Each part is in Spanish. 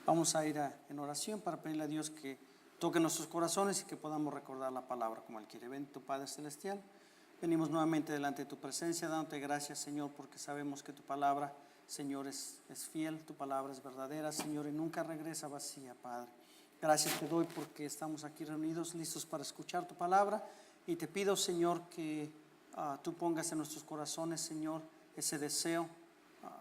Vamos a ir en oración para pedirle a Dios que toque nuestros corazones y que podamos recordar la palabra como Él quiere. Ven, tu Padre Celestial, venimos nuevamente delante de tu presencia, dándote gracias, Señor, porque sabemos que tu palabra, Señor, es fiel, tu palabra es verdadera, Señor, y nunca regresa vacía, Padre. Gracias te doy porque estamos aquí reunidos, listos para escuchar tu palabra, y te pido, Señor, que tú pongas en nuestros corazones, Señor, ese deseo,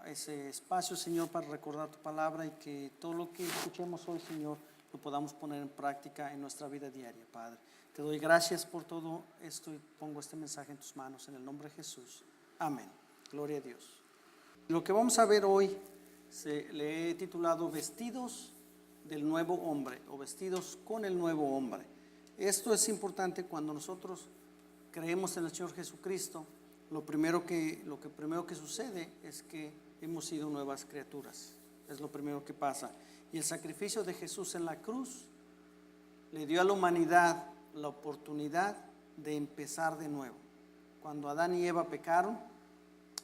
ese espacio, Señor, para recordar tu palabra, y que todo lo que escuchemos hoy, Señor, lo podamos poner en práctica en nuestra vida diaria, Padre. Te doy gracias por todo esto y pongo este mensaje en tus manos en el nombre de Jesús. Amén. Gloria a Dios. Lo que vamos a ver hoy le he titulado Vestidos del Nuevo Hombre, o Vestidos con el Nuevo Hombre. Esto es importante cuando nosotros creemos en el Señor Jesucristo. Lo que primero que sucede es que hemos sido nuevas criaturas. Es lo primero que pasa. Y el sacrificio de Jesús en la cruz le dio a la humanidad la oportunidad de empezar de nuevo. Cuando Adán y Eva pecaron,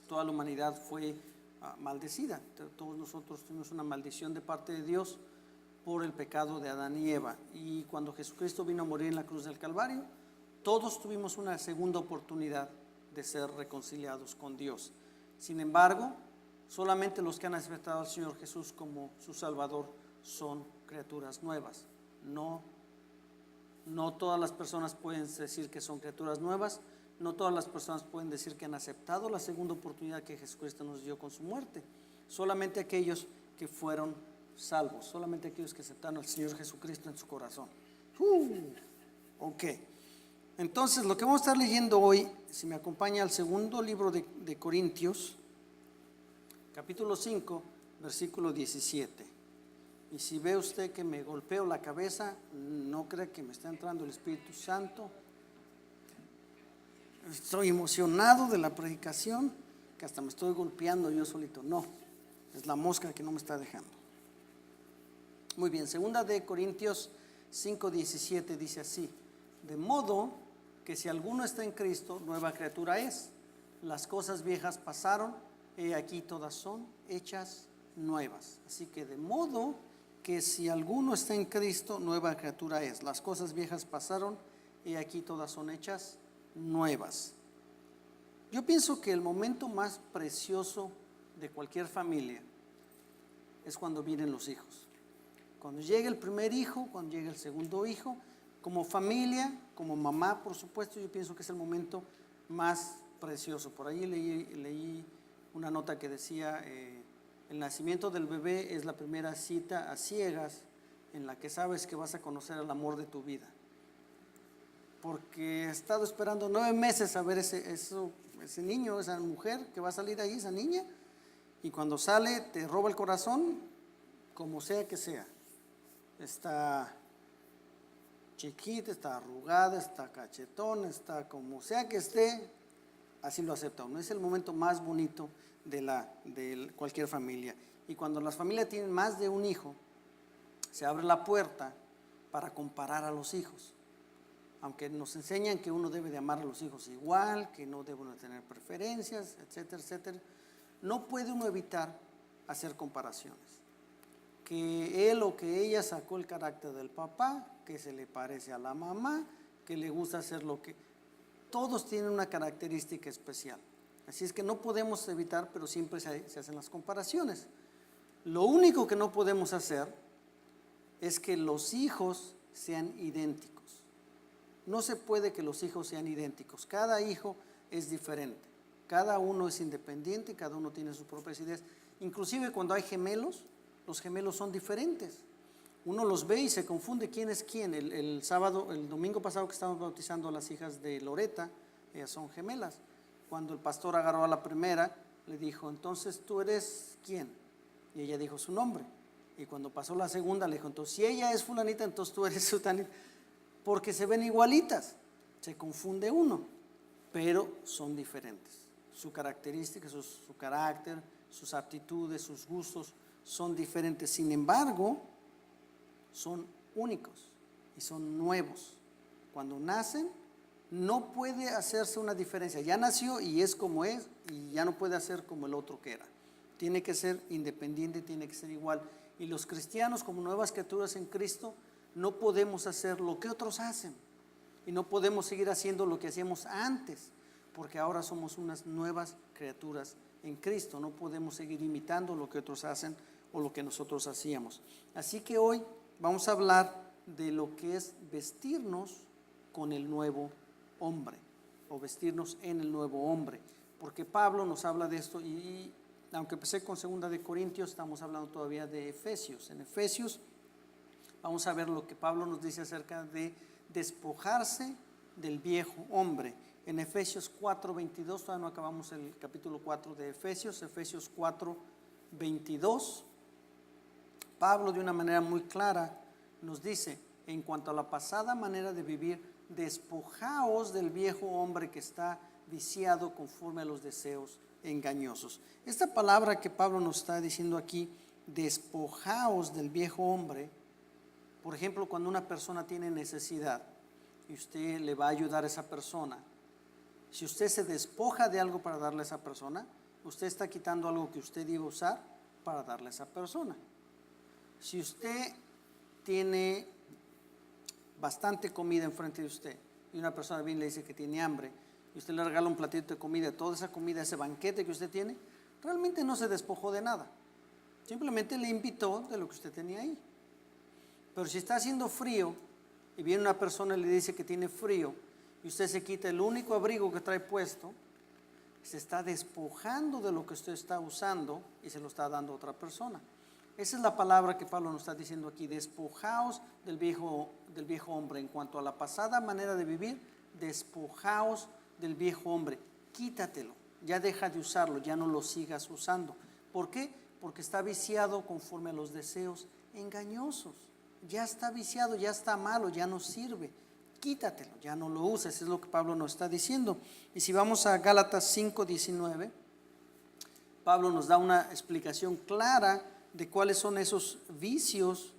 toda la humanidad fue maldecida. Todos nosotros tuvimos una maldición de parte de Dios por el pecado de Adán y Eva. Y cuando Jesucristo vino a morir en la cruz del Calvario, todos tuvimos una segunda oportunidad de ser reconciliados con Dios. Sin embargo, solamente los que han aceptado al Señor Jesús como su Salvador son criaturas nuevas. No todas las personas pueden decir que son criaturas nuevas. No todas las personas pueden decir que han aceptado la segunda oportunidad que Jesucristo nos dio con su muerte. Solamente aquellos que fueron salvos, solamente aquellos que aceptaron al Señor Jesucristo en su corazón. Ok. Entonces, lo que vamos a estar leyendo hoy, si me acompaña al segundo libro de Corintios, capítulo 5, versículo 17. Y si ve usted que me golpeo la cabeza, no crea que me está entrando el Espíritu Santo. Estoy emocionado de la predicación, que hasta me estoy golpeando yo solito. No, es la mosca que no me está dejando. Muy bien, segunda de Corintios 5:17 dice así: de modo que si alguno está en Cristo, nueva criatura es. Las cosas viejas pasaron, he aquí todas son hechas nuevas. Así que de modo que si alguno está en Cristo, nueva criatura es. Las cosas viejas pasaron, he aquí todas son hechas nuevas. Yo pienso que el momento más precioso de cualquier familia es cuando vienen los hijos. Cuando llega el primer hijo, cuando llega el segundo hijo, como familia, como mamá, por supuesto, yo pienso que es el momento más precioso. Por ahí leí una nota que decía, el nacimiento del bebé es la primera cita a ciegas en la que sabes que vas a conocer el amor de tu vida. Porque he estado esperando 9 meses a ver ese niño, esa mujer que va a salir ahí, esa niña, y cuando sale te roba el corazón, como sea que sea. Está chiquita, está arrugada, está cachetón, está como sea que esté, así lo acepta uno. Es el momento más bonito de cualquier familia. Y cuando las familias tienen más de un hijo, se abre la puerta para comparar a los hijos. Aunque nos enseñan que uno debe de amar a los hijos igual, que no debe uno tener preferencias, etcétera, etcétera, no puede uno evitar hacer comparaciones. Que él o que ella sacó el carácter del papá, que se le parece a la mamá, que le gusta hacer lo que... Todos tienen una característica especial. Así es que no podemos evitar, pero siempre se hacen las comparaciones. Lo único que no podemos hacer es que los hijos sean idénticos. No se puede que los hijos sean idénticos. Cada hijo es diferente. Cada uno es independiente, cada uno tiene sus propias ideas. Inclusive cuando hay gemelos, los gemelos son diferentes. Uno los ve y se confunde quién es quién. El domingo pasado que estábamos bautizando a las hijas de Loreta, ellas son gemelas. Cuando el pastor agarró a la primera, le dijo, entonces tú eres quién, y ella dijo su nombre. Y cuando pasó la segunda, le dijo, entonces si ella es fulanita, entonces tú eres sutanita, porque se ven igualitas. Se confunde uno, pero son diferentes. Su característica, su carácter, sus aptitudes, sus gustos son diferentes. Sin embargo, son únicos y son nuevos. Cuando nacen, no puede hacerse una diferencia. Ya nació y es como es, y ya no puede hacer como el otro que era. Tiene que ser independiente, tiene que ser igual. Y los cristianos, como nuevas criaturas en Cristo, no podemos hacer lo que otros hacen. Y no podemos seguir haciendo lo que hacíamos antes, porque ahora somos unas nuevas criaturas en Cristo. No podemos seguir imitando lo que otros hacen o lo que nosotros hacíamos. Así que hoy vamos a hablar de lo que es vestirnos con el nuevo hombre, o vestirnos en el nuevo hombre, porque Pablo nos habla de esto y aunque empecé con 2 de Corintios, estamos hablando todavía de Efesios. En Efesios vamos a ver lo que Pablo nos dice acerca de despojarse del viejo hombre. En Efesios 4:22, todavía no acabamos el capítulo 4 de Efesios, Efesios 4:22, Pablo de una manera muy clara nos dice: en cuanto a la pasada manera de vivir, despojaos del viejo hombre que está viciado conforme a los deseos engañosos. Esta palabra que Pablo nos está diciendo aquí, despojaos del viejo hombre, por ejemplo, cuando una persona tiene necesidad y usted le va a ayudar a esa persona, si usted se despoja de algo para darle a esa persona, usted está quitando algo que usted iba a usar para darle a esa persona. Si usted tiene bastante comida enfrente de usted y una persona viene y le dice que tiene hambre y usted le regala un platito de comida, toda esa comida, ese banquete que usted tiene, realmente no se despojó de nada, simplemente le invitó de lo que usted tenía ahí. Pero si está haciendo frío y viene una persona y le dice que tiene frío y usted se quita el único abrigo que trae puesto, se está despojando de lo que usted está usando y se lo está dando a otra persona. Esa es la palabra que Pablo nos está diciendo aquí: despojaos del viejo hombre. En cuanto a la pasada manera de vivir, despojaos del viejo hombre, quítatelo, ya deja de usarlo, ya no lo sigas usando. ¿Por qué? Porque está viciado conforme a los deseos engañosos. Ya está viciado, ya está malo, ya no sirve. Quítatelo, ya no lo uses, es lo que Pablo nos está diciendo. Y si vamos a Gálatas 5:19, Pablo nos da una explicación clara de cuáles son esos vicios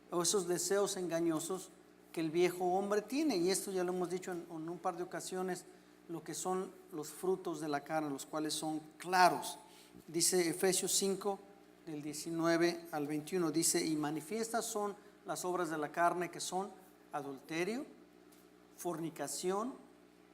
o esos deseos engañosos que el viejo hombre tiene. Y esto ya lo hemos dicho en un par de ocasiones, lo que son los frutos de la carne, los cuales son claros. Dice Efesios 5, del 19 al 21, dice: y manifiestas son las obras de la carne, que son adulterio, fornicación,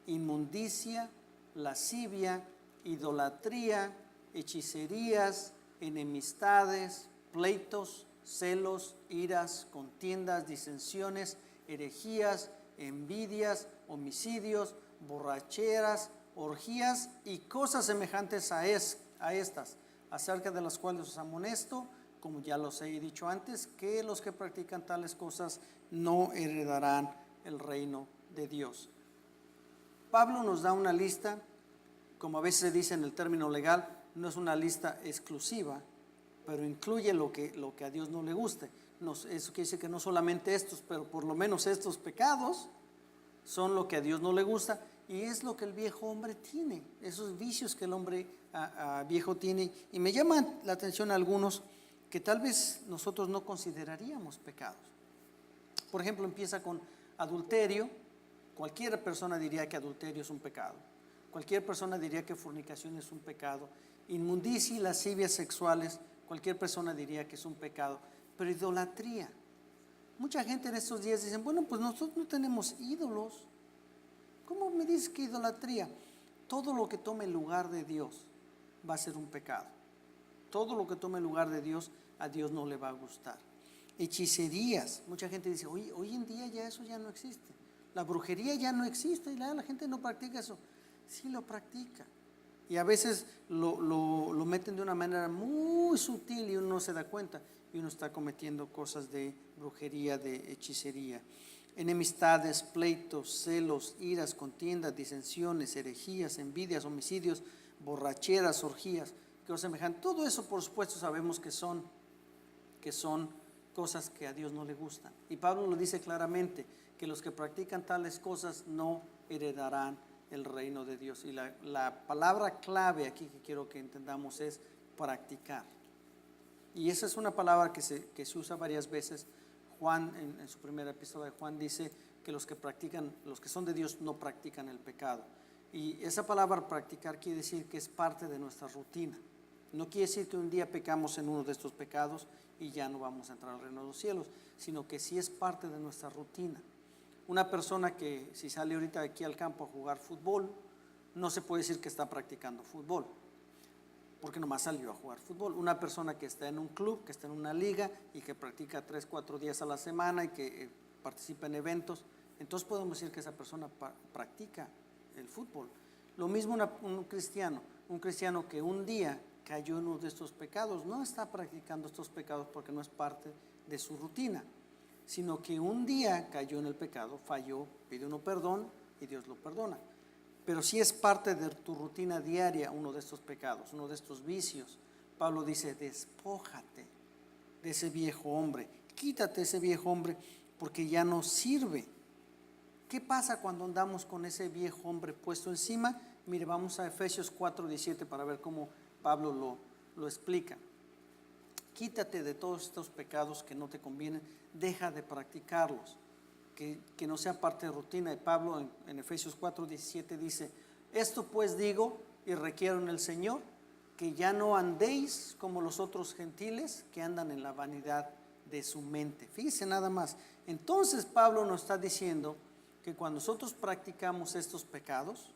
inmundicia, lascivia, idolatría, hechicerías, enemistades, pleitos, celos, iras, contiendas, disensiones, herejías, envidias, homicidios, borracheras, orgías y cosas semejantes a estas, acerca de las cuales os amonesto, como ya los he dicho antes, que los que practican tales cosas no heredarán el reino de Dios. Pablo nos da una lista, como a veces se dice en el término legal, no es una lista exclusiva, pero incluye lo que a Dios no le guste. Eso quiere decir que no solamente estos, pero por lo menos estos pecados son lo que a Dios no le gusta, y es lo que el viejo hombre tiene, esos vicios que el hombre viejo tiene. Y me llaman la atención algunos que tal vez nosotros no consideraríamos pecados. Por ejemplo, empieza con adulterio. Cualquier persona diría que adulterio es un pecado. Cualquier persona diría que fornicación es un pecado. Inmundicia y lascivias sexuales, cualquier persona diría que es un pecado. Pero idolatría, mucha gente en estos días dicen: bueno, pues nosotros no tenemos ídolos. ¿Cómo me dices que idolatría? Todo lo que tome el lugar de Dios va a ser un pecado. Todo lo que tome el lugar de Dios, a Dios no le va a gustar. Hechicerías, mucha gente dice: hoy en día ya eso ya no existe. La brujería ya no existe y la gente no practica eso. Sí lo practica. Y a veces lo meten de una manera muy sutil y uno no se da cuenta. Y uno está cometiendo cosas de brujería, de hechicería. Enemistades, pleitos, celos, iras, contiendas, disensiones, herejías, envidias, homicidios, borracheras, orgías, cosas semejantes. Todo eso, por supuesto, sabemos que son cosas que a Dios no le gustan. Y Pablo lo dice claramente, que los que practican tales cosas no heredarán el reino de Dios. Y la palabra clave aquí que quiero que entendamos es practicar. Y esa es una palabra que se usa varias veces. Juan, en su primera epístola de Juan, dice que los que son de Dios no practican el pecado. Y esa palabra practicar quiere decir que es parte de nuestra rutina. No quiere decir que un día pecamos en uno de estos pecados y ya no vamos a entrar al reino de los cielos, sino que sí es parte de nuestra rutina. Una persona que si sale ahorita de aquí al campo a jugar fútbol, no se puede decir que está practicando fútbol, porque nomás salió a jugar fútbol. Una persona que está en un club, que está en una liga y que practica 3, 4 días a la semana y que participa en eventos, entonces podemos decir que esa persona practica el fútbol. Lo mismo un cristiano que un día cayó en uno de estos pecados, no está practicando estos pecados porque no es parte de su rutina, sino que un día cayó en el pecado, falló, pide uno perdón y Dios lo perdona. Pero si es parte de tu rutina diaria uno de estos pecados, uno de estos vicios, Pablo dice, despójate de ese viejo hombre, quítate ese viejo hombre porque ya no sirve. ¿Qué pasa cuando andamos con ese viejo hombre puesto encima? Mire, vamos a Efesios 4:17 para ver cómo Pablo lo explica. Quítate de todos estos pecados que no te convienen, deja de practicarlos, que no sea parte de rutina. Y Pablo en Efesios 4:17 dice, esto pues digo y requiero en el Señor, que ya no andéis como los otros gentiles que andan en la vanidad de su mente. Fíjese nada más. Entonces Pablo nos está diciendo que cuando nosotros practicamos estos pecados,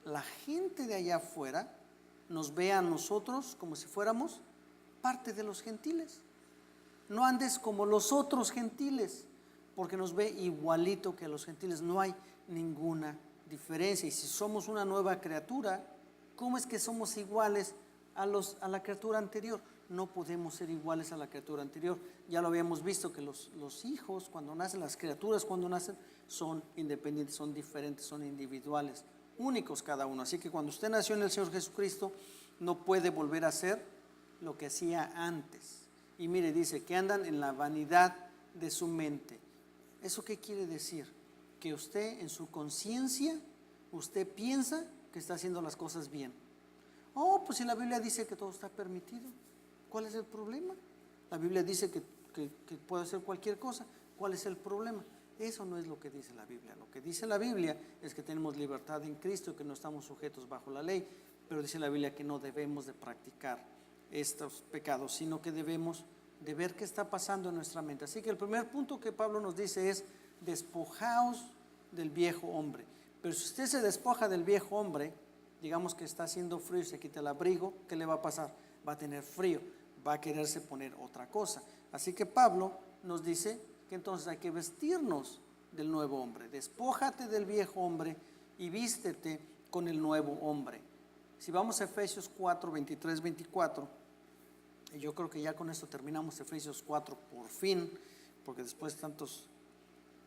la gente de allá afuera nos ve a nosotros como si fuéramos parte de los gentiles. No andes como los otros gentiles, porque nos ve igualito que los gentiles, no hay ninguna diferencia. Y si somos una nueva criatura, ¿cómo es que somos iguales a la criatura anterior? No podemos ser iguales a la criatura anterior. Ya lo habíamos visto que los hijos cuando nacen, las criaturas cuando nacen, son independientes, son diferentes, son individuales, únicos cada uno. Así que cuando usted nació en el Señor Jesucristo, no puede volver a ser lo que hacía antes. Y mire, dice que andan en la vanidad de su mente. ¿Eso qué quiere decir? Que usted en su conciencia, usted piensa que está haciendo las cosas bien. Oh, pues si la Biblia dice que todo está permitido, ¿cuál es el problema? La Biblia dice que puede hacer cualquier cosa, ¿cuál es el problema? Eso no es lo que dice la Biblia. Lo que dice la Biblia es que tenemos libertad en Cristo, que no estamos sujetos bajo la ley, pero dice la Biblia que no debemos de practicar estos pecados, sino que debemos de ver qué está pasando en nuestra mente. Así que el primer punto que Pablo nos dice es, despojaos del viejo hombre. Pero si usted se despoja del viejo hombre, digamos que está haciendo frío y se quita el abrigo, ¿qué le va a pasar? Va a tener frío, va a quererse poner otra cosa. Así que Pablo nos dice que entonces hay que vestirnos del nuevo hombre. Despójate del viejo hombre y vístete con el nuevo hombre. Si vamos a Efesios 4, 23, 24, y yo creo que ya con esto terminamos Efesios 4 por fin, porque después de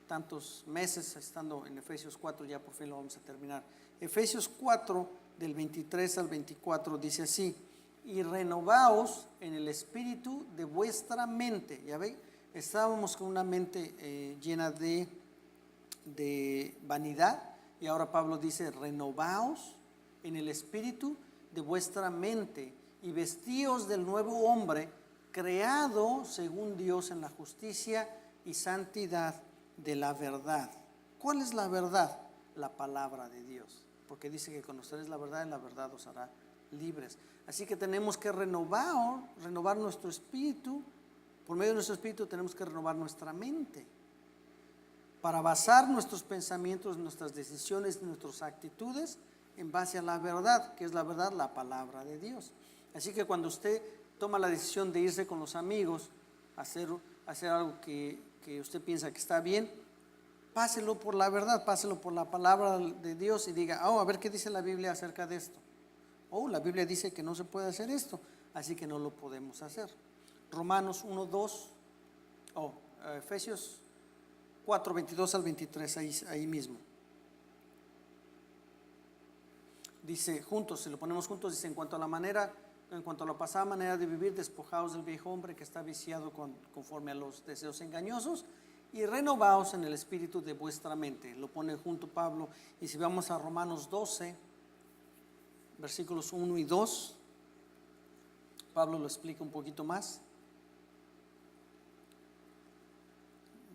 tantos meses estando en Efesios 4 ya por fin lo vamos a terminar. Efesios 4 del 23 al 24 dice así, y renovaos en el espíritu de vuestra mente. Ya ve, estábamos con una mente llena de vanidad, y ahora Pablo dice, renovaos en el espíritu de vuestra mente y vestíos del nuevo hombre, creado según Dios en la justicia y santidad de la verdad. ¿Cuál es la verdad? La palabra de Dios, porque dice que conoceréis la verdad y la verdad os hará libres. Así que tenemos que renovar nuestro espíritu. Por medio de nuestro espíritu tenemos que renovar nuestra mente para basar nuestros pensamientos, nuestras decisiones, nuestras actitudes en base a la verdad. ¿Qué es la verdad? La palabra de Dios. Así que cuando usted toma la decisión de irse con los amigos a hacer algo que usted piensa que está bien, páselo por la verdad, páselo por la palabra de Dios y diga, a ver qué dice la Biblia acerca de esto. La Biblia dice que no se puede hacer esto, así que no lo podemos hacer. Romanos 1, 2, Efesios 4, 22 al 23, ahí mismo. Dice juntos, si lo ponemos juntos, dice, en cuanto a la pasada manera de vivir, despojaos del viejo hombre que está viciado conforme a los deseos engañosos, y renovaos en el espíritu de vuestra mente. Lo pone junto Pablo. Y si vamos a Romanos 12, versículos 1 y 2, Pablo lo explica un poquito más.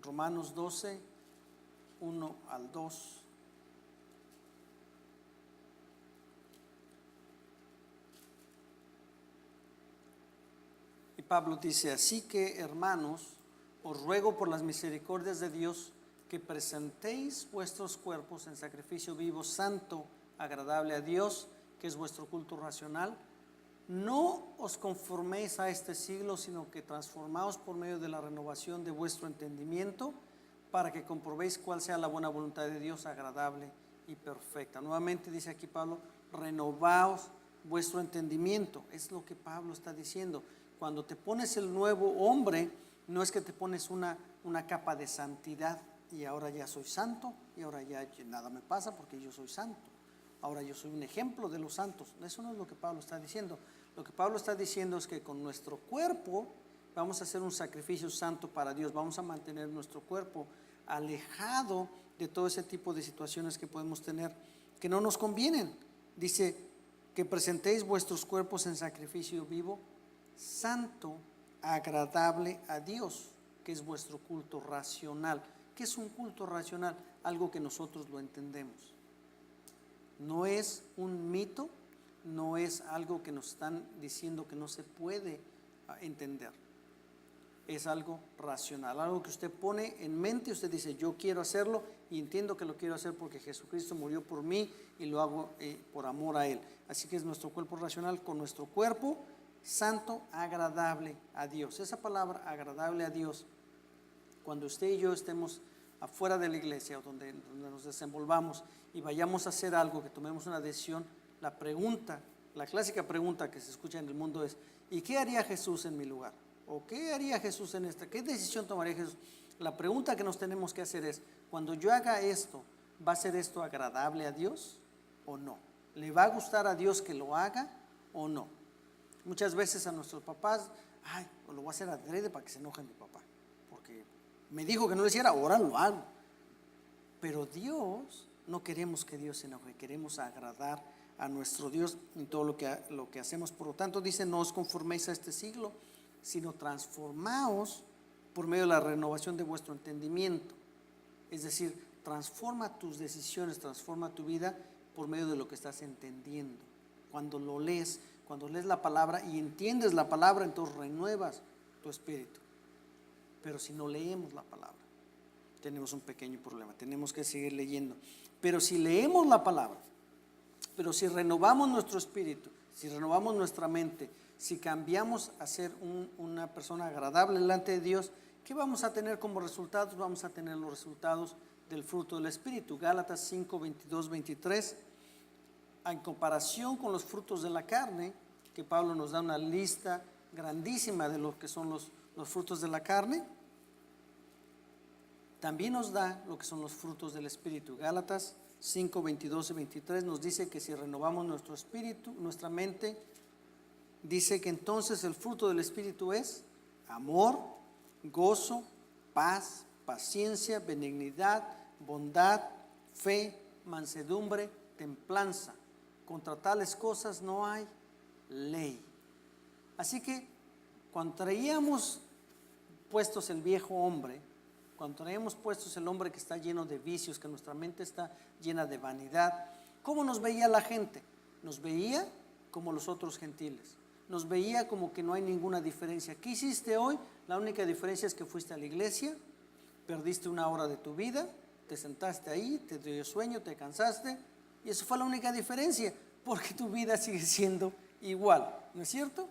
Romanos 12, 1 al 2. Y Pablo dice, así que hermanos, os ruego por las misericordias de Dios que presentéis vuestros cuerpos en sacrificio vivo, santo, agradable a Dios, que es vuestro culto racional. No os conforméis a este siglo, sino que transformaos por medio de la renovación de vuestro entendimiento, para que comprobéis cuál sea la buena voluntad de Dios, agradable y perfecta. Nuevamente dice aquí Pablo, renovaos vuestro entendimiento. Es lo que Pablo está diciendo. Cuando te pones el nuevo hombre, no es que te pones una capa de santidad y ahora ya soy santo y ahora ya nada me pasa porque yo soy santo. Ahora yo soy un ejemplo de los santos. Eso no es lo que Pablo está diciendo. Lo que Pablo está diciendo es que con nuestro cuerpo vamos a hacer un sacrificio santo para Dios. Vamos a mantener nuestro cuerpo alejado de todo ese tipo de situaciones que podemos tener que no nos convienen. Dice que presentéis vuestros cuerpos en sacrificio vivo, santo, agradable a Dios, que es vuestro culto racional. ¿Qué es un culto racional? Algo que nosotros lo entendemos. No es un mito, no es algo que nos están diciendo que no se puede entender. Es algo racional, algo que usted pone en mente, usted dice, yo quiero hacerlo y entiendo que lo quiero hacer porque Jesucristo murió por mí y lo hago por amor a Él. Así que es nuestro cuerpo racional con nuestro cuerpo santo, agradable a Dios. Esa palabra agradable a Dios, cuando usted y yo estemos afuera de la iglesia o donde nos desenvolvamos y vayamos a hacer algo, que tomemos una decisión, la clásica pregunta que se escucha en el mundo es, ¿y qué haría Jesús en mi lugar? ¿O qué haría Jesús en esta? ¿Qué decisión tomaría Jesús? La pregunta que nos tenemos que hacer es, cuando yo haga esto, ¿va a ser esto agradable a Dios o no? ¿Le va a gustar a Dios que lo haga o no? Muchas veces a nuestros papás, lo voy a hacer adrede para que se enoje mi papá, porque me dijo que no lo hiciera, ahora lo hago. Pero Dios, no queremos que Dios se enoje, queremos agradar a nuestro Dios en todo lo que hacemos. Por lo tanto dice, no os conforméis a este siglo, sino transformaos por medio de la renovación de vuestro entendimiento. Es decir, transforma tus decisiones, transforma tu vida por medio de lo que estás entendiendo. Cuando lees la palabra y entiendes la palabra, entonces renuevas tu espíritu. Pero si no leemos la palabra, tenemos un pequeño problema, tenemos que seguir leyendo. Pero si leemos la palabra, pero si renovamos nuestro espíritu, si renovamos nuestra mente, si cambiamos a ser una persona agradable delante de Dios, ¿qué vamos a tener como resultados? Vamos a tener los resultados del fruto del Espíritu. Gálatas 5, 22, 23. En comparación con los frutos de la carne, que Pablo nos da una lista grandísima de lo que son los frutos de la carne, también nos da lo que son los frutos del Espíritu. Gálatas 5, 22 y 23 nos dice que si renovamos nuestro espíritu, nuestra mente, dice que entonces el fruto del Espíritu es amor, gozo, paz, paciencia, benignidad, bondad, fe, mansedumbre, templanza. Contra tales cosas no hay ley. Así que cuando traíamos puestos el viejo hombre, cuando traíamos puestos el hombre que está lleno de vicios, que nuestra mente está llena de vanidad, ¿cómo nos veía la gente? Nos veía como los otros gentiles. Nos veía como que no hay ninguna diferencia. ¿Qué hiciste hoy? La única diferencia es que fuiste a la iglesia, perdiste una hora de tu vida, te sentaste ahí, te dio sueño, te cansaste, y eso fue la única diferencia, porque tu vida sigue siendo igual, ¿no es cierto?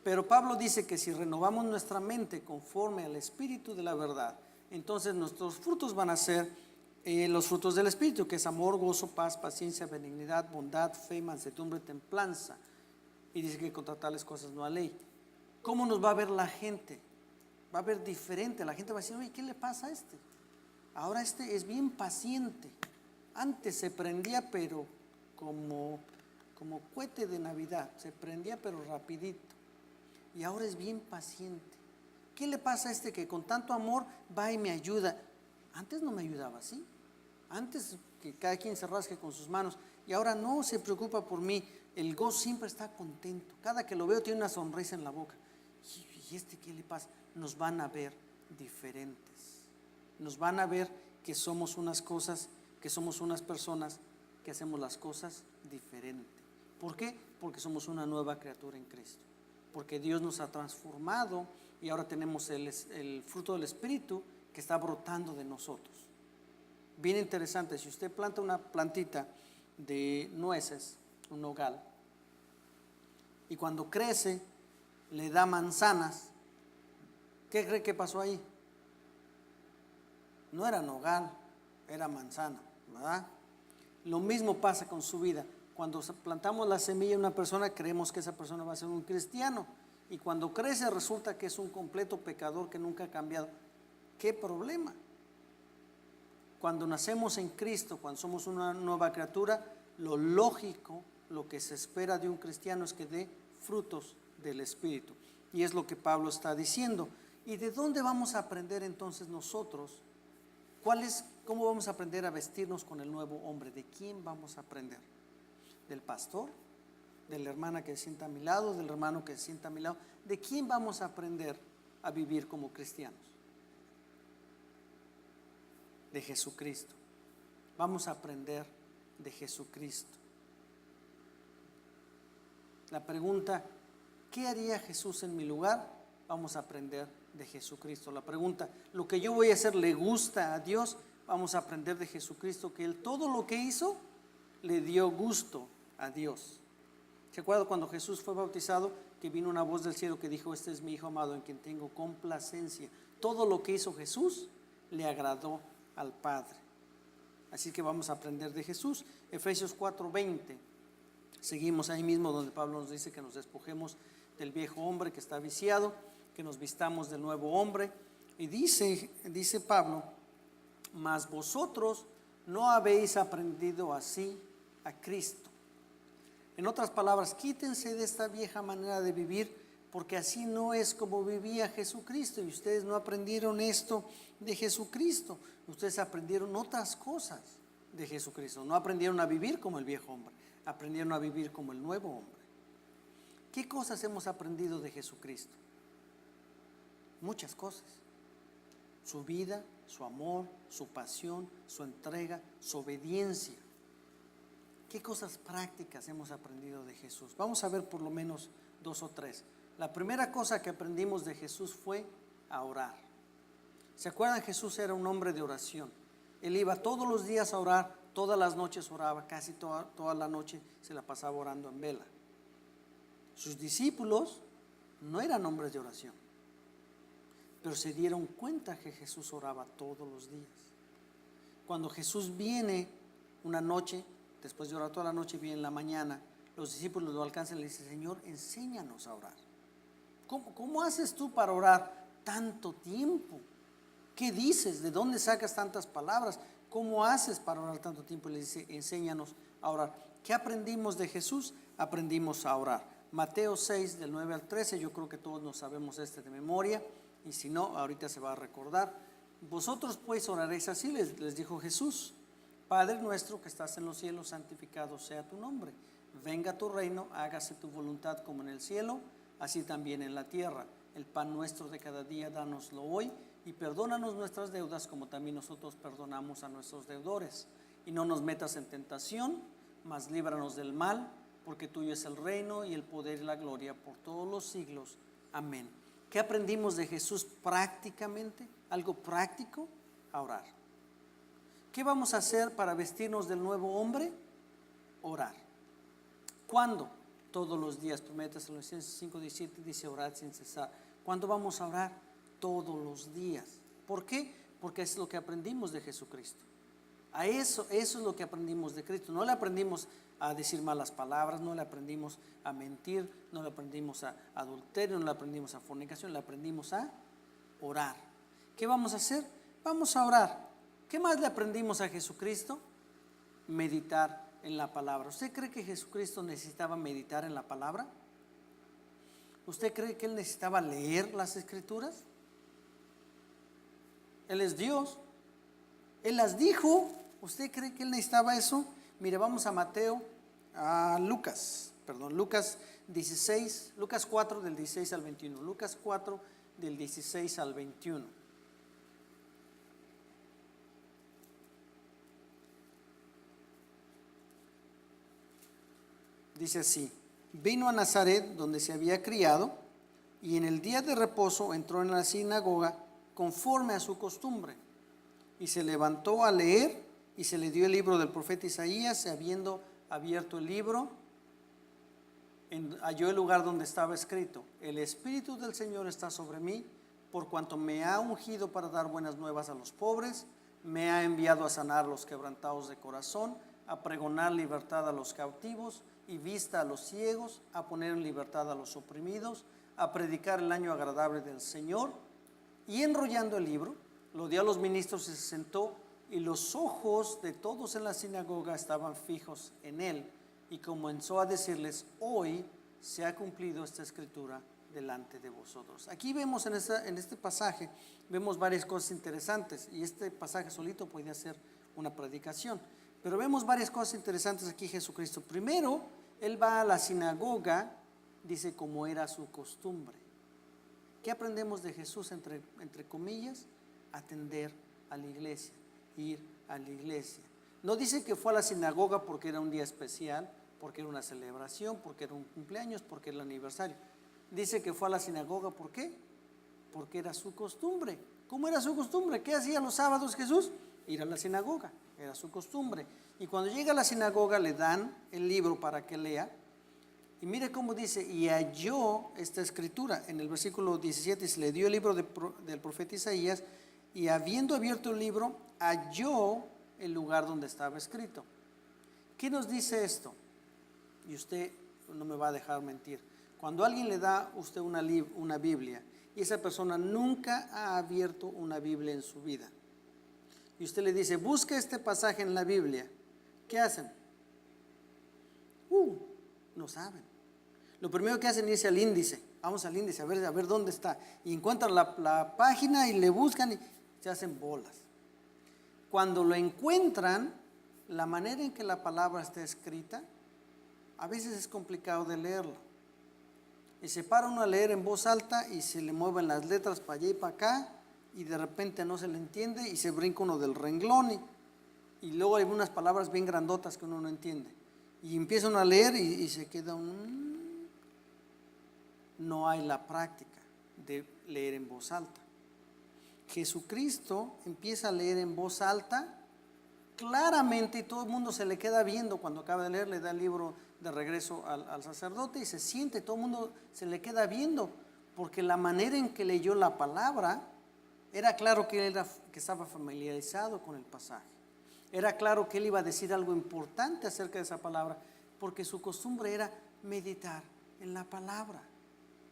Pero Pablo dice que si renovamos nuestra mente conforme al Espíritu de la verdad, entonces nuestros frutos van a ser los frutos del Espíritu, que es amor, gozo, paz, paciencia, benignidad, bondad, fe, mansedumbre, templanza. Y dice que contra tales cosas no hay ley. ¿Cómo nos va a ver la gente? Va a ver diferente. La gente va a decir, oye, ¿qué le pasa a este? Ahora este es bien paciente. Antes se prendía, pero como cohete de Navidad. Se prendía, pero rapidito. Y ahora es bien paciente. ¿Qué le pasa a este que con tanto amor va y me ayuda? Antes no me ayudaba así. Antes que cada quien se rasque con sus manos. Y ahora no se preocupa por mí. El gozo siempre está contento. Cada que lo veo tiene una sonrisa en la boca. ¿Y este qué le pasa? Nos van a ver diferentes. Nos van a ver que somos unas cosas, que somos unas personas que hacemos las cosas diferente. ¿Por qué? Porque somos una nueva criatura en Cristo. porque Dios nos ha transformado y ahora tenemos el fruto del Espíritu que está brotando de nosotros. Bien interesante, si usted planta una plantita de nueces, un nogal, y cuando crece le da manzanas, ¿qué cree que pasó ahí? No era nogal, era manzana, ¿verdad? Lo mismo pasa con su vida. Cuando plantamos la semilla en una persona, creemos que esa persona va a ser un cristiano, y cuando crece resulta que es un completo pecador que nunca ha cambiado. ¿Qué problema? Cuando nacemos en Cristo, cuando somos una nueva criatura, lo lógico, lo que se espera de un cristiano es que dé frutos del Espíritu. Y es lo que Pablo está diciendo. ¿Y de dónde vamos a aprender entonces nosotros? ¿Cómo vamos a aprender a vestirnos con el nuevo hombre? ¿De quién vamos a aprender? ¿Del pastor? ¿De la hermana que se sienta a mi lado? ¿Del hermano que se sienta a mi lado? ¿De quién vamos a aprender a vivir como cristianos? De Jesucristo. Vamos a aprender de Jesucristo. La pregunta, ¿qué haría Jesús en mi lugar? Vamos a aprender de Jesucristo. La pregunta, ¿lo que yo voy a hacer le gusta a Dios? Vamos a aprender de Jesucristo, que Él todo lo que hizo le dio gusto a Dios. ¿Se acuerda cuando Jesús fue bautizado? Que vino una voz del cielo que dijo: este es mi Hijo amado en quien tengo complacencia. Todo lo que hizo Jesús le agradó al Padre. Así que vamos a aprender de Jesús. Efesios 4:20. Seguimos ahí mismo donde Pablo nos dice que nos despojemos del viejo hombre que está viciado, que nos vistamos del nuevo hombre. Y dice Pablo: mas vosotros no habéis aprendido así a Cristo. En otras palabras, quítense de esta vieja manera de vivir, porque así no es como vivía Jesucristo. Y ustedes no aprendieron esto de Jesucristo. Ustedes aprendieron otras cosas de Jesucristo. No aprendieron a vivir como el viejo hombre, aprendieron a vivir como el nuevo hombre. ¿Qué cosas hemos aprendido de Jesucristo? Muchas cosas. Su vida, su amor, su pasión, su entrega, su obediencia. ¿Qué cosas prácticas hemos aprendido de Jesús? Vamos a ver por lo menos 2 o 3. La primera cosa que aprendimos de Jesús fue a orar. ¿Se acuerdan? Jesús era un hombre de oración. Él iba todos los días a orar, todas las noches oraba, casi toda la noche se la pasaba orando en vela. Sus discípulos no eran hombres de oración, pero se dieron cuenta que Jesús oraba todos los días. Cuando Jesús viene una noche, después de orar toda la noche, viene en la mañana, los discípulos lo alcanzan y le dicen: Señor, enséñanos a orar. ¿Cómo haces tú para orar tanto tiempo? ¿Qué dices? ¿De dónde sacas tantas palabras? ¿Cómo haces para orar tanto tiempo? Y le dice: enséñanos a orar. ¿Qué aprendimos de Jesús? Aprendimos a orar. Mateo 6, del 9 al 13, yo creo que todos nos sabemos de memoria, y si no, ahorita se va a recordar. Vosotros pues oraréis así, les dijo Jesús: Padre nuestro que estás en los cielos, santificado sea tu nombre. Venga tu reino, hágase tu voluntad como en el cielo, así también en la tierra. El pan nuestro de cada día, dánoslo hoy, y perdónanos nuestras deudas como también nosotros perdonamos a nuestros deudores. Y no nos metas en tentación, mas líbranos del mal, porque tuyo es el reino y el poder y la gloria por todos los siglos. Amén. ¿Qué aprendimos de Jesús prácticamente? Algo práctico: a orar. ¿Qué vamos a hacer para vestirnos del nuevo hombre? Orar. ¿Cuándo? Todos los días. 1 Tesalonicenses 5:17 dice: orad sin cesar. ¿Cuándo vamos a orar? Todos los días. ¿Por qué? Porque es lo que aprendimos de Jesucristo. Eso es lo que aprendimos de Cristo. No le aprendimos a decir malas palabras, no le aprendimos a mentir, no le aprendimos a adulterio, no le aprendimos a fornicación, le aprendimos a orar. ¿Qué vamos a hacer? Vamos a orar. ¿Qué más le aprendimos a Jesucristo? Meditar en la palabra. ¿Usted cree que Jesucristo necesitaba meditar en la palabra? ¿Usted cree que Él necesitaba leer las Escrituras? Él es Dios. Él las dijo. ¿Usted cree que Él necesitaba eso? Mire, vamos a Lucas 16, Lucas 4 del 16 al 21. Lucas 4 del 16 al 21. Dice así: vino a Nazaret, donde se había criado, y en el día de reposo entró en la sinagoga conforme a su costumbre, y se levantó a leer, y se le dio el libro del profeta Isaías, y habiendo abierto el libro, halló el lugar donde estaba escrito: el Espíritu del Señor está sobre mí, por cuanto me ha ungido para dar buenas nuevas a los pobres, me ha enviado a sanar a los quebrantados de corazón, a pregonar libertad a los cautivos y vista a los ciegos, a poner en libertad a los oprimidos, a predicar el año agradable del Señor. Y enrollando el libro, lo dio a los ministros y se sentó, y los ojos de todos en la sinagoga estaban fijos en él, y comenzó a decirles: hoy se ha cumplido esta escritura delante de vosotros. Aquí vemos en este pasaje, vemos varias cosas interesantes, y este pasaje solito podría ser una predicación, pero vemos varias cosas interesantes aquí. Jesucristo, primero, él va a la sinagoga, dice, como era su costumbre. ¿Qué aprendemos de Jesús? Entre comillas, atender a la iglesia, ir a la iglesia. No dice que fue a la sinagoga porque era un día especial, porque era una celebración, porque era un cumpleaños, porque era el aniversario. Dice que fue a la sinagoga, ¿por qué? Porque era su costumbre. ¿Cómo era su costumbre? ¿Qué hacía los sábados Jesús? Ir a la sinagoga, era su costumbre. Y cuando llega a la sinagoga le dan el libro para que lea. Y mire cómo dice: y halló esta escritura. En el versículo 17 se le dio el libro del profeta Isaías, y habiendo abierto el libro, halló el lugar donde estaba escrito. ¿Qué nos dice esto? Y usted no me va a dejar mentir. Cuando alguien le da a usted una Biblia, y esa persona nunca ha abierto una Biblia en su vida, y usted le dice: busca este pasaje en la Biblia, ¿qué hacen? No saben. Lo primero que hacen es irse al índice. Vamos al índice a ver dónde está, y encuentran la página y le buscan y se hacen bolas. Cuando lo encuentran, la manera en que la palabra está escrita, a veces es complicado de leerlo. Y se para uno a leer en voz alta y se le mueven las letras para allá y para acá, y de repente no se le entiende y se brinca uno del renglón, y luego hay unas palabras bien grandotas que uno no entiende. Y empieza uno a leer y se queda no hay la práctica de leer en voz alta. Jesucristo empieza a leer en voz alta claramente, y todo el mundo se le queda viendo. Cuando acaba de leer, le da el libro de regreso al sacerdote y se siente, todo el mundo se le queda viendo, porque la manera en que leyó la palabra, era claro que estaba familiarizado con el pasaje. Era claro que él iba a decir algo importante acerca de esa palabra, porque su costumbre era meditar en la palabra.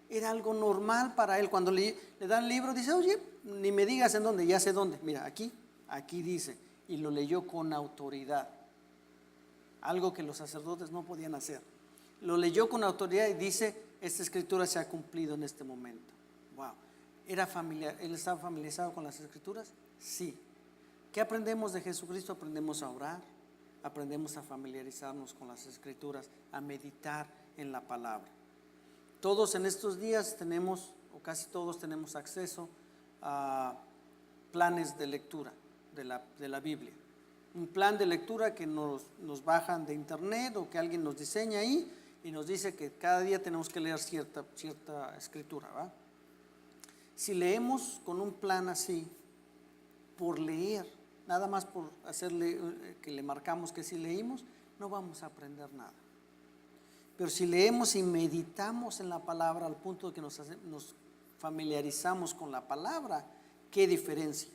Era algo normal para él. Cuando le dan el libro, dice: oye, ni me digas en dónde, ya sé dónde. Mira, aquí dice. Y lo leyó con autoridad, algo que los sacerdotes no podían hacer. Lo leyó con autoridad y dice: esta escritura se ha cumplido en este momento. Wow. ¿Él estaba familiarizado con las escrituras? Sí. ¿Qué aprendemos de Jesucristo? Aprendemos a orar, aprendemos a familiarizarnos con las escrituras, a meditar en la palabra. Todos en estos días tenemos, o casi todos tenemos acceso a planes de lectura de la Biblia. Un plan de lectura que nos bajan de internet, o que alguien nos diseña ahí y nos dice que cada día tenemos que leer cierta escritura, ¿va? Si leemos con un plan así, por leer, nada más por hacerle que le marcamos que si leímos, no vamos a aprender nada. Pero si leemos y meditamos en la palabra al punto de que nos familiarizamos con la palabra, ¿qué diferencia?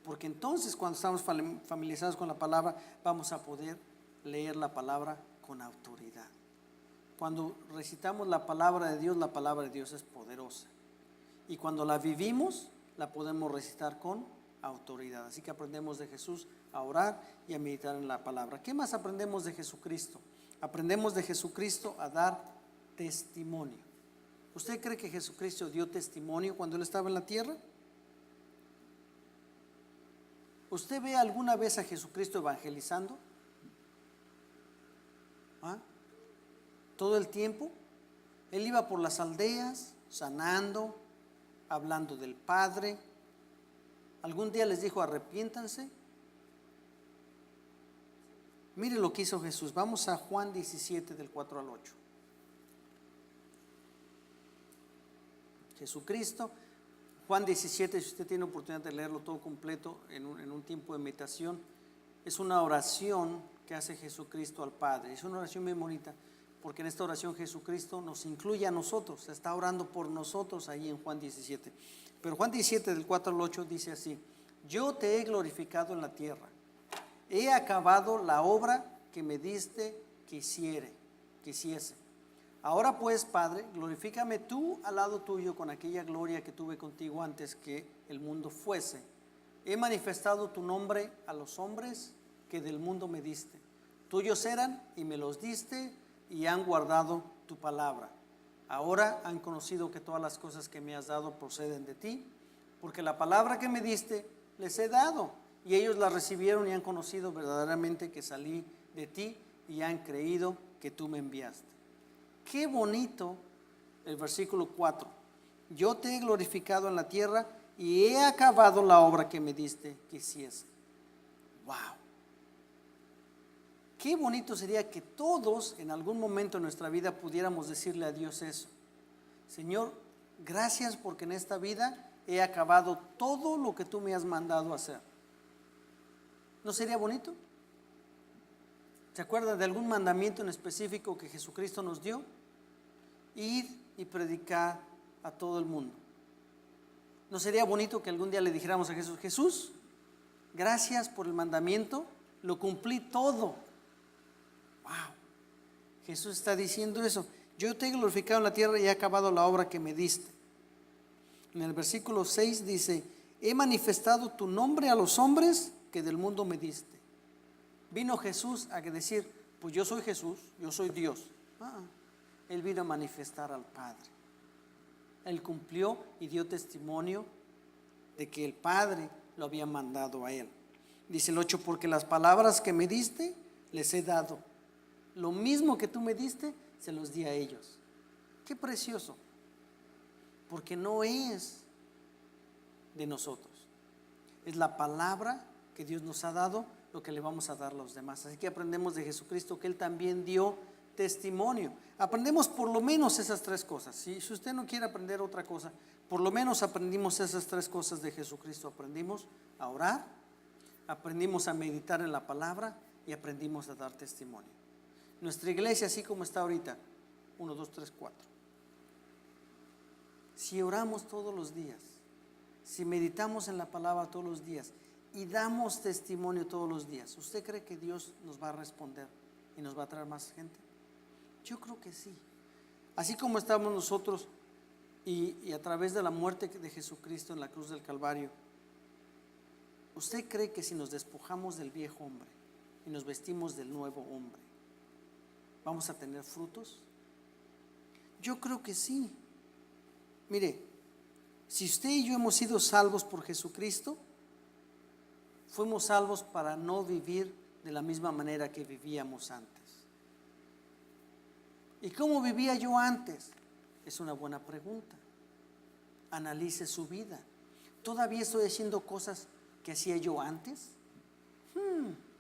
Porque entonces, cuando estamos familiarizados con la palabra, vamos a poder leer la palabra con autoridad. Cuando recitamos la palabra de Dios es poderosa. Y cuando la vivimos, la podemos recitar con autoridad. Así que aprendemos de Jesús a orar y a meditar en la palabra. ¿Qué más aprendemos de Jesucristo? Aprendemos de Jesucristo a dar testimonio. ¿Usted cree que Jesucristo dio testimonio cuando Él estaba en la tierra? ¿Usted ve alguna vez a Jesucristo evangelizando? ¿Ah? ¿Todo el tiempo? Él iba por las aldeas, sanando, hablando del Padre. ¿Algún día les dijo: arrepiéntanse? Mire lo que hizo Jesús. Vamos a Juan 17, del 4 al 8. Jesucristo. Juan 17, si usted tiene oportunidad de leerlo todo completo en un tiempo de meditación, es una oración que hace Jesucristo al Padre. Es una oración muy bonita, porque en esta oración Jesucristo nos incluye a nosotros, está orando por nosotros ahí en Juan 17. Pero Juan 17 del 4 al 8 dice así: yo te he glorificado en la tierra, he acabado la obra que me diste que hiciese. Ahora pues, Padre, glorifícame tú al lado tuyo con aquella gloria que tuve contigo antes que el mundo fuese. He manifestado tu nombre a los hombres que del mundo me diste. Tuyos eran y me los diste y han guardado tu palabra. Ahora han conocido que todas las cosas que me has dado proceden de ti, porque la palabra que me diste les he dado, y ellos la recibieron y han conocido verdaderamente que salí de ti y han creído que tú me enviaste. Qué bonito el versículo 4. Yo te he glorificado en la tierra y he acabado la obra que me diste que hiciese. Wow. Qué bonito sería que todos en algún momento de nuestra vida pudiéramos decirle a Dios eso: Señor, gracias porque en esta vida he acabado todo lo que tú me has mandado hacer. ¿No sería bonito? ¿Se acuerdan de algún mandamiento en específico que Jesucristo nos dio? Ir y predicar a todo el mundo. ¿No sería bonito que algún día le dijéramos a Jesús: Jesús, gracias por el mandamiento, lo cumplí todo? Wow. Jesús está diciendo eso: yo te he glorificado en la tierra y he acabado la obra que me diste. En el versículo 6 dice: he manifestado tu nombre a los hombres que del mundo me diste. Vino Jesús a decir: pues yo soy Jesús, yo soy Dios. Él vino a manifestar al Padre. Él cumplió y dio testimonio de que el Padre lo había mandado a él. Dice el 8: porque las palabras que me diste les he dado. Lo mismo que tú me diste, se los di a ellos. Qué precioso. Porque no es de nosotros, es la palabra que Dios nos ha dado lo que le vamos a dar a los demás. Así que aprendemos de Jesucristo que Él también dio testimonio. Aprendemos por lo menos esas tres cosas. Si usted no quiere aprender otra cosa, por lo menos aprendimos esas tres cosas de Jesucristo. Aprendimos a orar, aprendimos a meditar en la palabra y aprendimos a dar testimonio. Nuestra iglesia, así como está ahorita, 1, 2, 3, 4. Si oramos todos los días, si meditamos en la palabra todos los días y damos testimonio todos los días, ¿usted cree que Dios nos va a responder y nos va a traer más gente? Yo creo que sí. Así como estamos nosotros y a través de la muerte de Jesucristo en la cruz del Calvario, ¿usted cree que si nos despojamos del viejo hombre y nos vestimos del nuevo hombre, vamos a tener frutos? Yo creo que sí. Mire, si usted y yo hemos sido salvos por Jesucristo, fuimos salvos para no vivir de la misma manera que vivíamos antes. ¿Y cómo vivía yo antes? Es una buena pregunta. Analice su vida. ¿Todavía estoy haciendo cosas que hacía yo antes?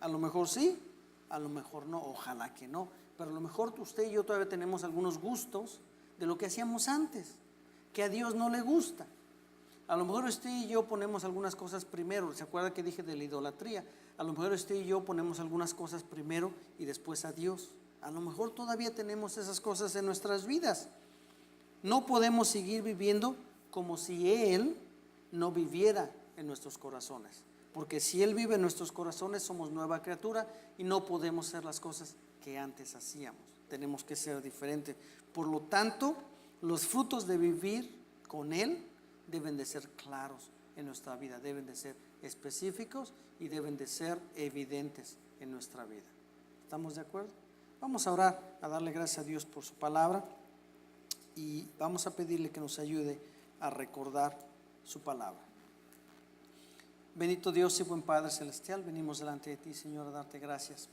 A lo mejor sí, a lo mejor no, ojalá que no. Pero a lo mejor usted y yo todavía tenemos algunos gustos de lo que hacíamos antes, que a Dios no le gusta. A lo mejor usted y yo ponemos algunas cosas primero. ¿Se acuerda que dije de la idolatría? A lo mejor usted y yo ponemos algunas cosas primero y después a Dios. A lo mejor todavía tenemos esas cosas en nuestras vidas. No podemos seguir viviendo como si Él no viviera en nuestros corazones. Porque si Él vive en nuestros corazones, somos nueva criatura y no podemos hacer las cosas que antes hacíamos. Tenemos que ser diferentes. Por lo tanto, los frutos de vivir con Él deben de ser claros en nuestra vida, deben de ser específicos y deben de ser evidentes en nuestra vida. ¿Estamos de acuerdo? Vamos a orar, a darle gracias a Dios por su palabra y vamos a pedirle que nos ayude a recordar su palabra. Bendito Dios y buen Padre Celestial, venimos delante de ti, Señor, a darte gracias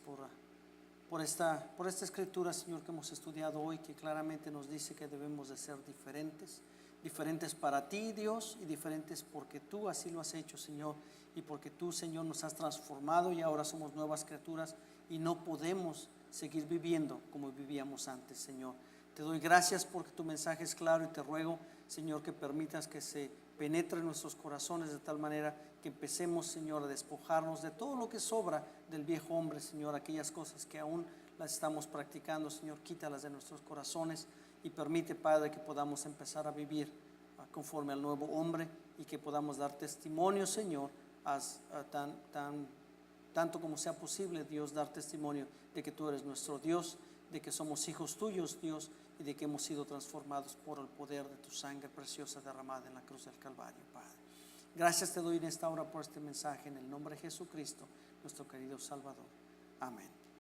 por esta escritura, Señor, que hemos estudiado hoy, que claramente nos dice que debemos de ser diferentes para ti, Dios, y diferentes porque tú así lo has hecho, Señor, y porque tú, Señor, nos has transformado y ahora somos nuevas criaturas y no podemos seguir viviendo como vivíamos antes, Señor. Te doy gracias porque tu mensaje es claro y te ruego Señor, que permitas que se penetre en nuestros corazones de tal manera que empecemos, Señor, a despojarnos de todo lo que sobra del viejo hombre, Señor, aquellas cosas que aún las estamos practicando, Señor, quítalas de nuestros corazones y permite, Padre, que podamos empezar a vivir conforme al nuevo hombre y que podamos dar testimonio, Señor, tanto como sea posible, Dios, dar testimonio de que tú eres nuestro Dios, de que somos hijos tuyos, Dios, y de que hemos sido transformados por el poder de tu sangre preciosa derramada en la cruz del Calvario, Padre. Gracias te doy en esta hora por este mensaje, en el nombre de Jesucristo, nuestro querido Salvador. Amén.